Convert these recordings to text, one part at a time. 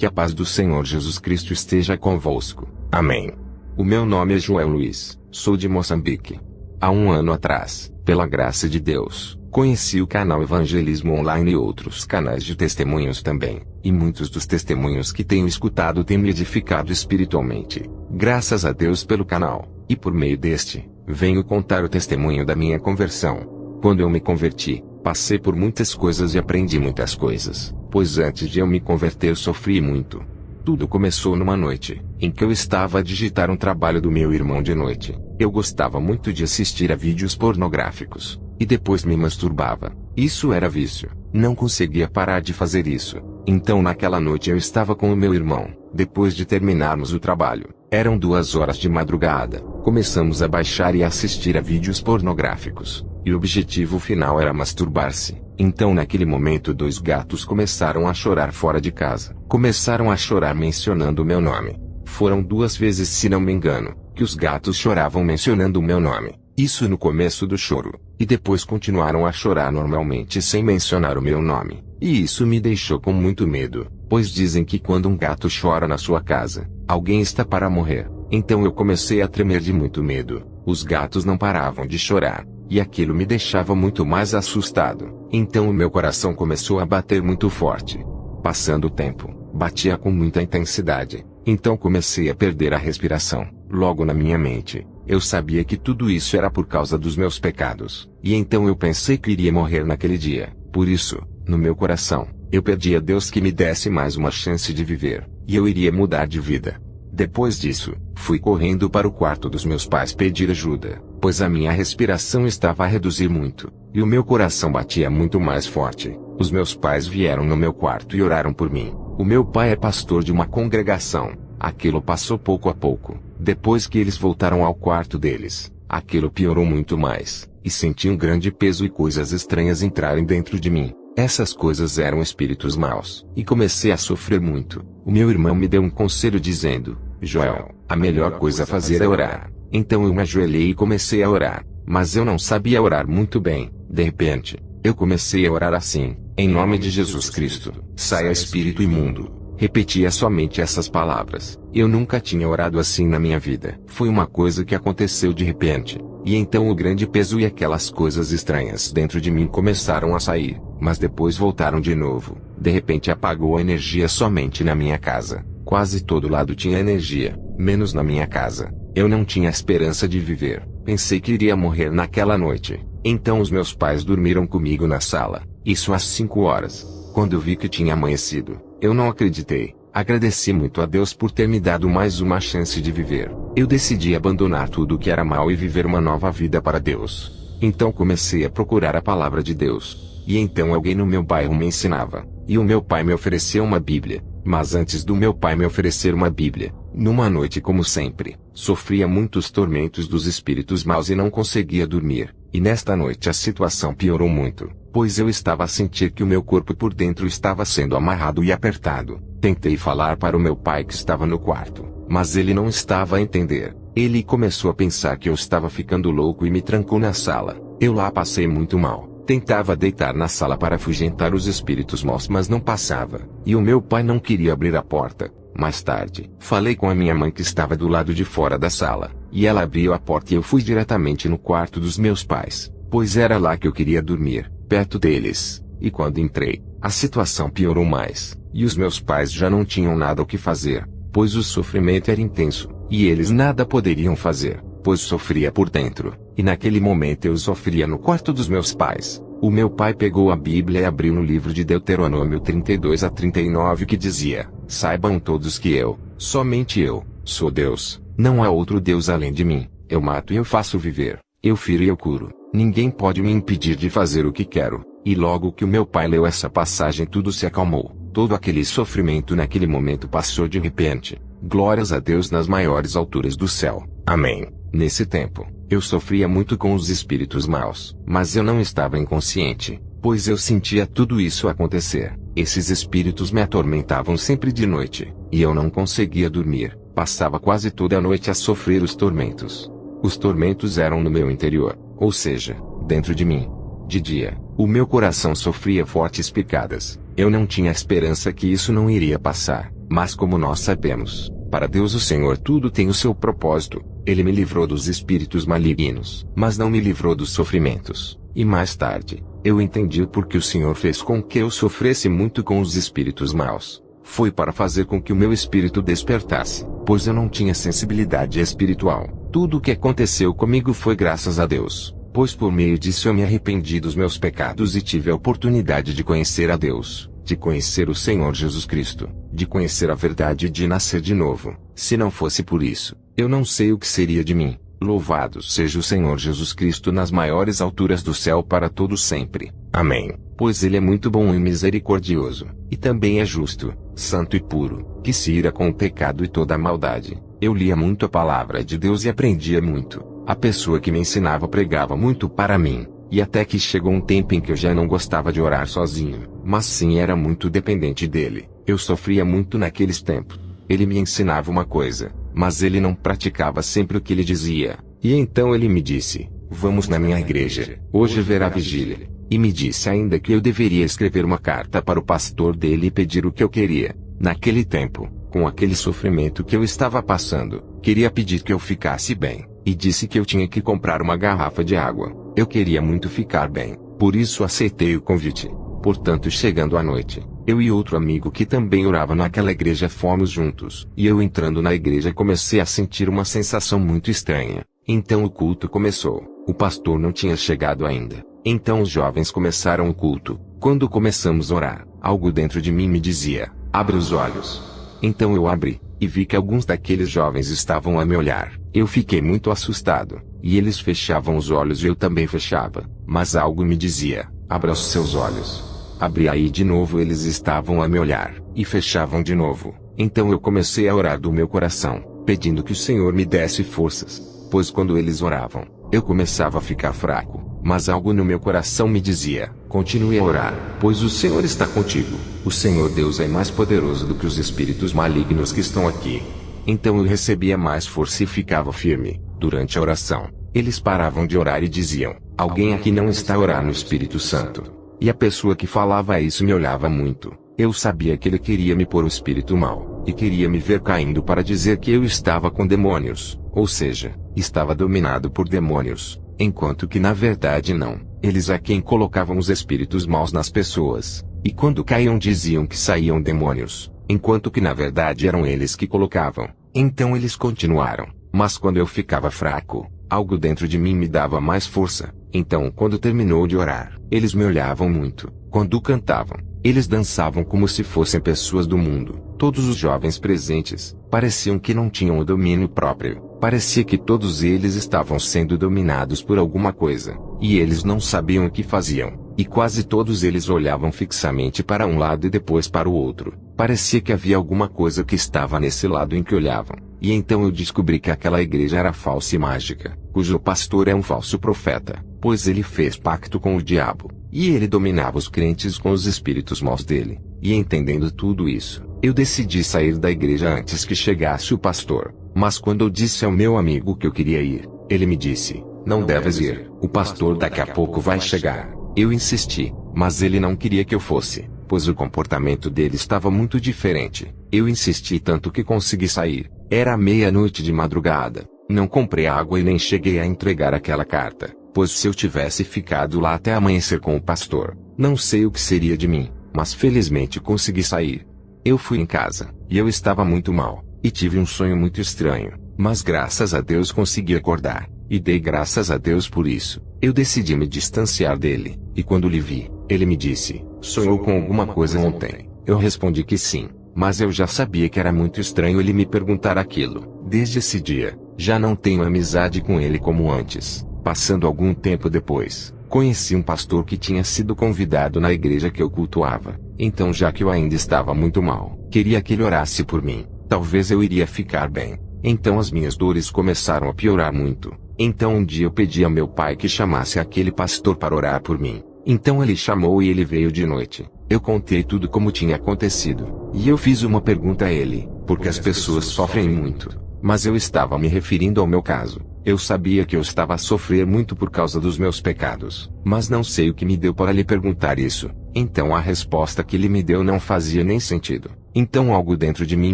Que a paz do Senhor Jesus Cristo esteja convosco. Amém. O meu nome é Joel Luiz, sou de Moçambique. Há um ano atrás, pela graça de Deus, conheci o canal Evangelismo Online e outros canais de testemunhos também, e muitos dos testemunhos que tenho escutado têm me edificado espiritualmente. Graças a Deus pelo canal, e por meio deste, venho contar o testemunho da minha conversão. Quando eu me converti, passei por muitas coisas e aprendi muitas coisas, pois antes de eu me converter sofri muito. Tudo começou numa noite, em que eu estava a digitar um trabalho do meu irmão de noite. Eu gostava muito de assistir a vídeos pornográficos, e depois me masturbava. Isso era vício, não conseguia parar de fazer isso. Então naquela noite eu estava com o meu irmão, depois de terminarmos o trabalho, eram 2 horas de madrugada, começamos a baixar e a assistir a vídeos pornográficos, e o objetivo final era masturbar-se. Então naquele momento 2 gatos começaram a chorar fora de casa. Começaram a chorar mencionando o meu nome. Foram 2 vezes, se não me engano, que os gatos choravam mencionando o meu nome. Isso no começo do choro. E depois continuaram a chorar normalmente sem mencionar o meu nome. E isso me deixou com muito medo, pois dizem que quando um gato chora na sua casa, alguém está para morrer. Então eu comecei a tremer de muito medo. Os gatos não paravam de chorar, e aquilo me deixava muito mais assustado. Então o meu coração começou a bater muito forte. Passando o tempo, batia com muita intensidade. Então comecei a perder a respiração. Logo na minha mente, eu sabia que tudo isso era por causa dos meus pecados. E então eu pensei que iria morrer naquele dia. Por isso, no meu coração, eu pedi a Deus que me desse mais uma chance de viver, e eu iria mudar de vida. Depois disso, fui correndo para o quarto dos meus pais pedir ajuda, pois a minha respiração estava a reduzir muito, e o meu coração batia muito mais forte. Os meus pais vieram no meu quarto e oraram por mim. O meu pai é pastor de uma congregação. Aquilo passou pouco a pouco. Depois que eles voltaram ao quarto deles, aquilo piorou muito mais, e senti um grande peso e coisas estranhas entrarem dentro de mim. Essas coisas eram espíritos maus, e comecei a sofrer muito. O meu irmão me deu um conselho dizendo: Joel, a melhor coisa a fazer é orar. Então eu me ajoelhei e comecei a orar, mas eu não sabia orar muito bem. De repente, eu comecei a orar assim: em nome de Jesus Cristo, saia espírito imundo. Repetia somente essas palavras. Eu nunca tinha orado assim na minha vida. Foi uma coisa que aconteceu de repente. E então o grande peso e aquelas coisas estranhas dentro de mim começaram a sair, mas depois voltaram de novo. De repente apagou a energia somente na minha casa. Quase todo lado tinha energia, menos na minha casa. Eu não tinha esperança de viver. Pensei que iria morrer naquela noite. Então os meus pais dormiram comigo na sala. Isso às 5 horas. Quando eu vi que tinha amanhecido, eu não acreditei. Agradeci muito a Deus por ter me dado mais uma chance de viver. Eu decidi abandonar tudo o que era mal e viver uma nova vida para Deus. Então comecei a procurar a palavra de Deus. E então alguém no meu bairro me ensinava. E o meu pai me ofereceu uma Bíblia. Mas antes do meu pai me oferecer uma Bíblia, numa noite como sempre, sofria muitos tormentos dos espíritos maus e não conseguia dormir. E nesta noite a situação piorou muito, pois eu estava a sentir que o meu corpo por dentro estava sendo amarrado e apertado. Tentei falar para o meu pai que estava no quarto, mas ele não estava a entender. Ele começou a pensar que eu estava ficando louco e me trancou na sala. Eu lá passei muito mal. Tentava deitar na sala para afugentar os espíritos maus, mas não passava. E o meu pai não queria abrir a porta. Mais tarde, falei com a minha mãe que estava do lado de fora da sala, e ela abriu a porta e eu fui diretamente no quarto dos meus pais, pois era lá que eu queria dormir, perto deles. E quando entrei, a situação piorou mais, e os meus pais já não tinham nada o que fazer, pois o sofrimento era intenso, e eles nada poderiam fazer, pois sofria por dentro. E naquele momento eu sofria no quarto dos meus pais. O meu pai pegou a Bíblia e abriu no livro de Deuteronômio 32 a 39 que dizia: saibam todos que eu, somente eu, sou Deus, não há outro Deus além de mim. Eu mato e eu faço viver, eu firo e eu curo. Ninguém pode me impedir de fazer o que quero. E logo que o meu pai leu essa passagem tudo se acalmou. Todo aquele sofrimento naquele momento passou de repente. Glórias a Deus nas maiores alturas do céu. Amém. Nesse tempo, eu sofria muito com os espíritos maus, mas eu não estava inconsciente, pois eu sentia tudo isso acontecer. Esses espíritos me atormentavam sempre de noite, e eu não conseguia dormir. Passava quase toda a noite a sofrer os tormentos. Os tormentos eram no meu interior, ou seja, dentro de mim. De dia, o meu coração sofria fortes picadas. Eu não tinha esperança que isso não iria passar, Mas como nós sabemos, para Deus o Senhor tudo tem o seu propósito. Ele me livrou dos espíritos malignos, mas não me livrou dos sofrimentos. E mais tarde, eu entendi o porquê o Senhor fez com que eu sofresse muito com os espíritos maus. Foi para fazer com que o meu espírito despertasse, pois eu não tinha sensibilidade espiritual. Tudo o que aconteceu comigo foi graças a Deus, pois por meio disso eu me arrependi dos meus pecados e tive a oportunidade de conhecer a Deus, de conhecer o Senhor Jesus Cristo, de conhecer a verdade e de nascer de novo. Se não fosse por isso, eu não sei o que seria de mim. Louvado seja o Senhor Jesus Cristo nas maiores alturas do céu para todo sempre. Amém. Pois Ele é muito bom e misericordioso, e também é justo, santo e puro, que se ira com o pecado e toda a maldade. Eu lia muito a palavra de Deus e aprendia muito. A pessoa que me ensinava pregava muito para mim, e até que chegou um tempo em que eu já não gostava de orar sozinho, mas sim era muito dependente dele. Eu sofria muito naqueles tempos. Ele me ensinava uma coisa, mas ele não praticava sempre o que ele dizia. E então ele me disse: vamos na minha igreja, hoje haverá vigília. E me disse ainda que eu deveria escrever uma carta para o pastor dele e pedir o que eu queria. Naquele tempo, com aquele sofrimento que eu estava passando, queria pedir que eu ficasse bem, e disse que eu tinha que comprar uma garrafa de água. Eu queria muito ficar bem, por isso aceitei o convite. Portanto, chegando à noite, eu e outro amigo que também orava naquela igreja fomos juntos. E eu entrando na igreja comecei a sentir uma sensação muito estranha. Então o culto começou. O pastor não tinha chegado ainda. Então os jovens começaram o culto. Quando começamos a orar, algo dentro de mim me dizia: abre os olhos. Então eu abri, e vi que alguns daqueles jovens estavam a me olhar. Eu fiquei muito assustado, e eles fechavam os olhos e eu também fechava. Mas algo me dizia: abra os seus olhos. Abri aí de novo, eles estavam a me olhar, e fechavam de novo. Então eu comecei a orar do meu coração, pedindo que o Senhor me desse forças, pois quando eles oravam, eu começava a ficar fraco. Mas algo no meu coração me dizia: continue a orar, pois o Senhor está contigo. O Senhor Deus é mais poderoso do que os espíritos malignos que estão aqui. Então eu recebia mais força e ficava firme. Durante a oração, eles paravam de orar e diziam: alguém aqui não está a orar no Espírito Santo. E a pessoa que falava isso me olhava muito. Eu sabia que ele queria me pôr o espírito mau, e queria me ver caindo para dizer que eu estava com demônios, ou seja, estava dominado por demônios, enquanto que na verdade não. Eles é quem colocavam os espíritos maus nas pessoas, e quando caíam diziam que saíam demônios, enquanto que na verdade eram eles que colocavam. Então eles continuaram, mas quando eu ficava fraco, algo dentro de mim me dava mais força. Então quando terminou de orar, eles me olhavam muito. Quando cantavam, eles dançavam como se fossem pessoas do mundo. Todos os jovens presentes pareciam que não tinham o domínio próprio. Parecia que todos eles estavam sendo dominados por alguma coisa, e eles não sabiam o que faziam. E quase todos eles olhavam fixamente para um lado e depois para o outro. Parecia que havia alguma coisa que estava nesse lado em que olhavam. E então eu descobri que aquela igreja era falsa e mágica, cujo pastor é um falso profeta, pois ele fez pacto com o diabo, e ele dominava os crentes com os espíritos maus dele. E entendendo tudo isso, eu decidi sair da igreja antes que chegasse o pastor. Mas quando eu disse ao meu amigo que eu queria ir, ele me disse: não deves ir, o pastor daqui a pouco vai chegar. Eu insisti, mas ele não queria que eu fosse, pois o comportamento dele estava muito diferente. Eu insisti tanto que consegui sair. Era meia-noite de madrugada. Não comprei água e nem cheguei a entregar aquela carta, pois se eu tivesse ficado lá até amanhecer com o pastor, não sei o que seria de mim, mas felizmente consegui sair. Eu fui em casa, e eu estava muito mal, e tive um sonho muito estranho, mas graças a Deus consegui acordar, e dei graças a Deus por isso. Eu decidi me distanciar dele, e quando lhe vi, ele me disse: sonhou com alguma coisa ontem? Eu respondi que sim, mas eu já sabia que era muito estranho ele me perguntar aquilo. Desde esse dia, já não tenho amizade com ele como antes. Passando algum tempo depois, conheci um pastor que tinha sido convidado na igreja que eu cultuava. Então, já que eu ainda estava muito mal, queria que ele orasse por mim. Talvez eu iria ficar bem. Então as minhas dores começaram a piorar muito. Então um dia eu pedi a meu pai que chamasse aquele pastor para orar por mim. Então ele chamou e ele veio de noite. Eu contei tudo como tinha acontecido. E eu fiz uma pergunta a ele, porque as pessoas sofrem muito. Mas eu estava me referindo ao meu caso. Eu sabia que eu estava a sofrer muito por causa dos meus pecados, mas não sei o que me deu para lhe perguntar isso. Então a resposta que ele me deu não fazia nem sentido. Então algo dentro de mim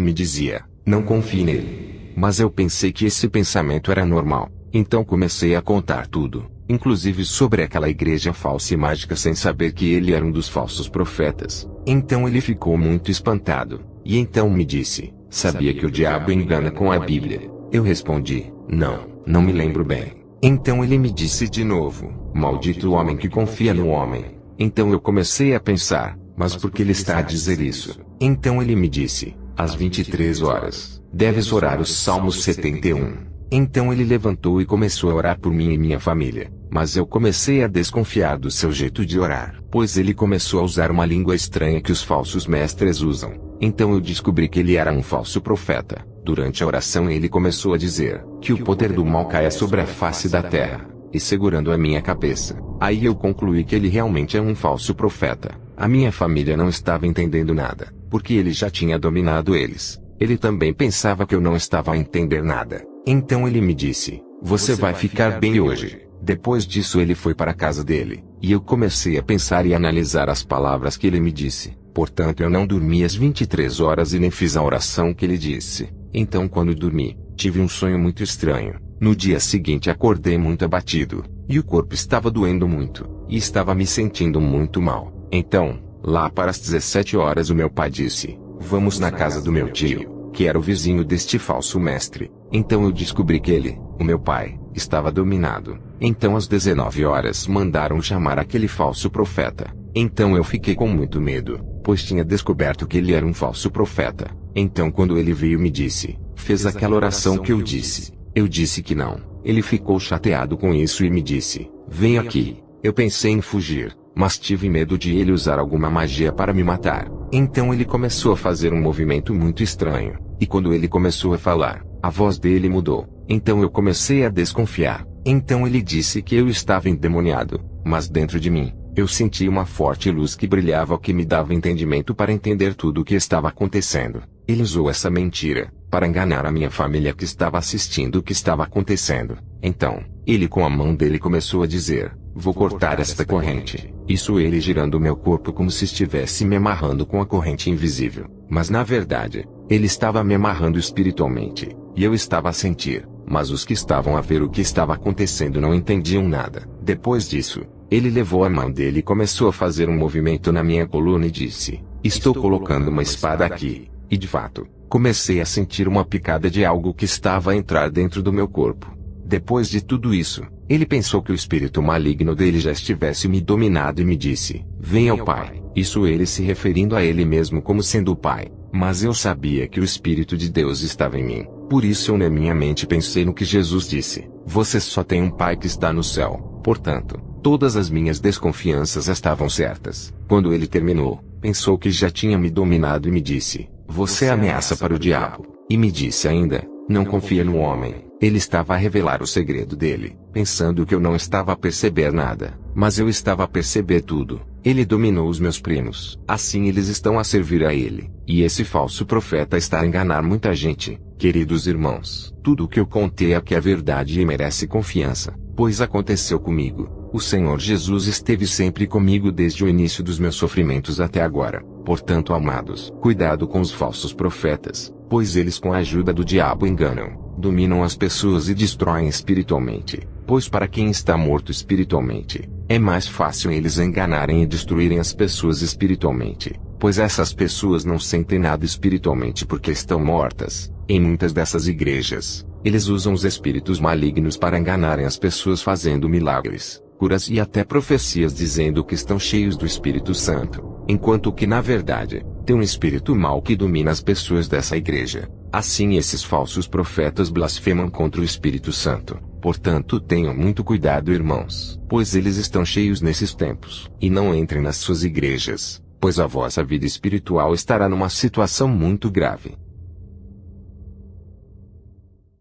me dizia, não confie nele. Mas eu pensei que esse pensamento era normal. Então comecei a contar tudo, inclusive sobre aquela igreja falsa e mágica, sem saber que ele era um dos falsos profetas. Então ele ficou muito espantado, e então me disse, sabia que o diabo engana com a Bíblia? Eu respondi, não me lembro bem. Então ele me disse de novo, maldito o homem que confia no homem. Então eu comecei a pensar, mas por que ele está a dizer isso? Então ele me disse, às 23 horas, deves orar os Salmos 71. Então ele levantou e começou a orar por mim e minha família. Mas eu comecei a desconfiar do seu jeito de orar, pois ele começou a usar uma língua estranha que os falsos mestres usam. Então eu descobri que ele era um falso profeta. Durante a oração ele começou a dizer, que o poder do mal caia sobre a face da terra, e segurando a minha cabeça. Aí eu concluí que ele realmente é um falso profeta. A minha família não estava entendendo nada, porque ele já tinha dominado eles. Ele também pensava que eu não estava a entender nada. Então ele me disse, você vai ficar bem hoje. Depois disso ele foi para a casa dele, e eu comecei a pensar e analisar as palavras que ele me disse. Portanto eu não dormi às 23 horas e nem fiz a oração que ele disse. Então quando dormi, tive um sonho muito estranho. No dia seguinte acordei muito abatido, e o corpo estava doendo muito, e estava me sentindo muito mal. Então, lá para as 17 horas o meu pai disse, vamos na casa do meu tio, que era o vizinho deste falso mestre. Então eu descobri que ele, o meu pai, estava dominado. Então às 19 horas mandaram chamar aquele falso profeta. Então eu fiquei com muito medo, pois tinha descoberto que ele era um falso profeta. Então quando ele veio me disse, fez aquela oração que eu disse. Eu disse que não. Ele ficou chateado com isso e me disse, vem aqui. Eu pensei em fugir, mas tive medo de ele usar alguma magia para me matar. Então ele começou a fazer um movimento muito estranho, e quando ele começou a falar, a voz dele mudou. Então eu comecei a desconfiar. Então ele disse que eu estava endemoniado, mas dentro de mim, eu senti uma forte luz que brilhava, que me dava entendimento para entender tudo o que estava acontecendo. Ele usou essa mentira, para enganar a minha família que estava assistindo o que estava acontecendo. Então, ele com a mão dele começou a dizer, vou cortar esta corrente. Isso ele girando o meu corpo como se estivesse me amarrando com a corrente invisível. Mas na verdade, ele estava me amarrando espiritualmente, e eu estava a sentir, mas os que estavam a ver o que estava acontecendo não entendiam nada. Depois disso, ele levou a mão dele e começou a fazer um movimento na minha coluna e disse, estou colocando uma espada aqui. E de fato, comecei a sentir uma picada de algo que estava a entrar dentro do meu corpo. Depois de tudo isso, ele pensou que o espírito maligno dele já estivesse me dominado e me disse, venha ao Pai. Isso ele se referindo a ele mesmo como sendo o Pai. Mas eu sabia que o Espírito de Deus estava em mim. Por isso eu na minha mente pensei no que Jesus disse, você só tem um Pai que está no céu. Portanto, todas as minhas desconfianças estavam certas. Quando ele terminou, pensou que já tinha me dominado e me disse, você é ameaça para o diabo. E me disse ainda, não confia no homem. Ele estava a revelar o segredo dele, pensando que eu não estava a perceber nada, mas eu estava a perceber tudo. Ele dominou os meus primos. Assim eles estão a servir a ele. E esse falso profeta está a enganar muita gente. Queridos irmãos, tudo o que eu contei aqui é verdade e merece confiança, pois aconteceu comigo. O Senhor Jesus esteve sempre comigo desde o início dos meus sofrimentos até agora. Portanto, amados, cuidado com os falsos profetas, pois eles com a ajuda do diabo enganam, dominam as pessoas e destroem espiritualmente. Pois para quem está morto espiritualmente, é mais fácil eles enganarem e destruírem as pessoas espiritualmente, pois essas pessoas não sentem nada espiritualmente porque estão mortas. Em muitas dessas igrejas, eles usam os espíritos malignos para enganarem as pessoas fazendo milagres, curas e até profecias dizendo que estão cheios do Espírito Santo, enquanto que na verdade, tem um espírito mau que domina as pessoas dessa igreja. Assim esses falsos profetas blasfemam contra o Espírito Santo. Portanto tenham muito cuidado, irmãos, pois eles estão cheios nesses tempos. E não entrem nas suas igrejas, pois a vossa vida espiritual estará numa situação muito grave.